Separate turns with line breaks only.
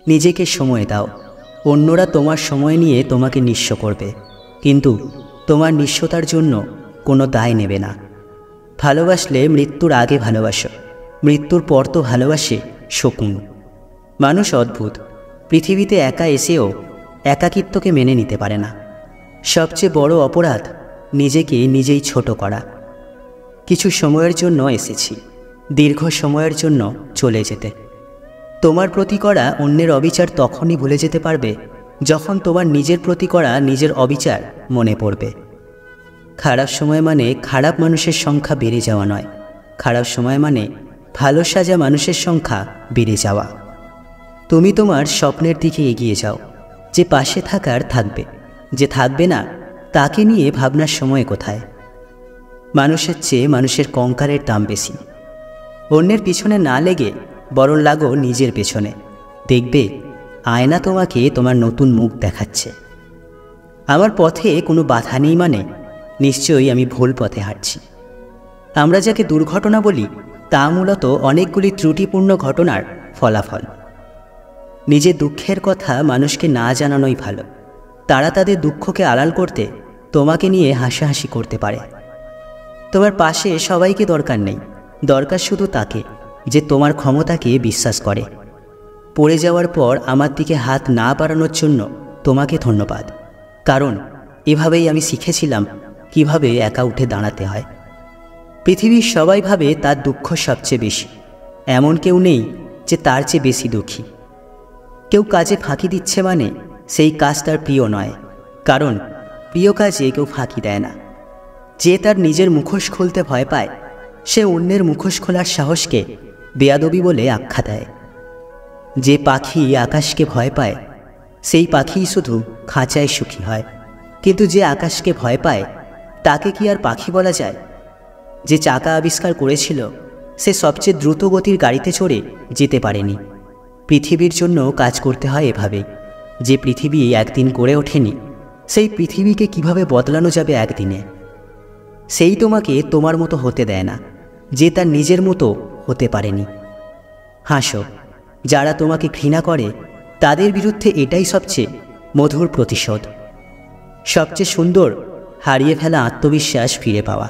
নিজেকে সময় দাও। অন্যরা তোমার সময় নিয়ে তোমাকে নিঃস্ব করবে, কিন্তু তোমার নিঃস্বতার জন্য কোনো দায় নেবে না। ভালোবাসলে মৃত্যুর আগে ভালোবাসো, মৃত্যুর পর তো ভালোবাসে শকুন। মানুষ অদ্ভুত, পৃথিবীতে একা এসেও একাকিত্বকে মেনে নিতে পারে না। সবচেয়ে বড় অপরাধ নিজেকে নিজেই ছোট করা। কিছু সময়ের জন্য এসেছি, দীর্ঘ সময়ের জন্য চলে যেতে। তোমার প্রতি করা অন্যের অবিচার তখনই ভুলে যেতে পারবে যখন তোমার নিজের প্রতি করা নিজের অবিচার মনে পড়বে। খারাপ সময় মানে খারাপ মানুষের সংখ্যা বেড়ে যাওয়া নয়, খারাপ সময় মানে ভালো সাজা মানুষের সংখ্যা বেড়ে যাওয়া। তুমি তোমার স্বপ্নের দিকে এগিয়ে যাও। যে পাশে থাকার থাকবে, যে থাকবে না তাকে নিয়ে ভাবনার সময় কোথায়। মানুষের চেয়ে মানুষের কঙ্কালের দাম বেশি। অন্যের পিছনে না লেগে বরং লাগো নিজের পেছনে। দেখবে আয়না তোমাকে তোমার নতুন মুখ দেখাচ্ছে। আমার পথে কোনো বাধা নেই মানে নিশ্চয়ই আমি ভুল পথে হাঁটছি। আমরা যাকে দুর্ঘটনা বলি তা মূলত অনেকগুলি ত্রুটিপূর্ণ ঘটনার ফলাফল। নিজের দুঃখের কথা মানুষকে না জানানোই ভালো। তারা তাদের দুঃখকে আড়াল করতে তোমাকে নিয়ে হাসাহাসি করতে পারে। তোমার পাশে সবাইকে দরকার নেই, দরকার শুধু তাকে যে তোমার ক্ষমতাকে বিশ্বাস করে। পড়ে যাওয়ার পর আমার দিকে হাত না বাড়ানোর জন্য তোমাকে ধন্যবাদ, কারণ এভাবেই আমি শিখেছিলাম কিভাবে একা উঠে দাঁড়াতে হয়। পৃথিবীর সবাই ভাবে তার দুঃখ সবচেয়ে বেশি, এমন কেউ নেই যে তার চেয়ে বেশি দুঃখী। কেউ কাজে ফাঁকি দিচ্ছে মানে সেই কাজ তার প্রিয় নয়, কারণ প্রিয় কাজে কেউ ফাঁকি দেয় না। যে তার নিজের মুখোশ খুলতে ভয় পায় সে অন্যের মুখোশ খোলার সাহসকে বেয়াদবি বলে আখ্যা দেয়। যে পাখি আকাশকে ভয় পায় সেই পাখিই শুধু খাঁচায় সুখী হয়, কিন্তু যে আকাশকে ভয় পায় তাকে কি আর পাখি বলা যায়? যে চাকা আবিষ্কার করেছিল সে সবচেয়ে দ্রুত গতির গাড়িতে চড়ে যেতে পারেনি। পৃথিবীর জন্য কাজ করতে হয় এভাবে। যে পৃথিবী একদিন গড়ে ওঠেনি সেই পৃথিবীকে কিভাবে বদলানো যাবে একদিনে? সেই তোমাকে তোমার মতো হতে দেয় না যে তার নিজের মতো হতে পারেনি। হাসো, যারা তোমাকে ঘৃণা করে তাদের বিরুদ্ধে এটাই সবচেয়ে মধুর প্রতিশোধ। সবচেয়ে সুন্দর হারিয়ে ফেলা আত্মবিশ্বাস ফিরে পাওয়া।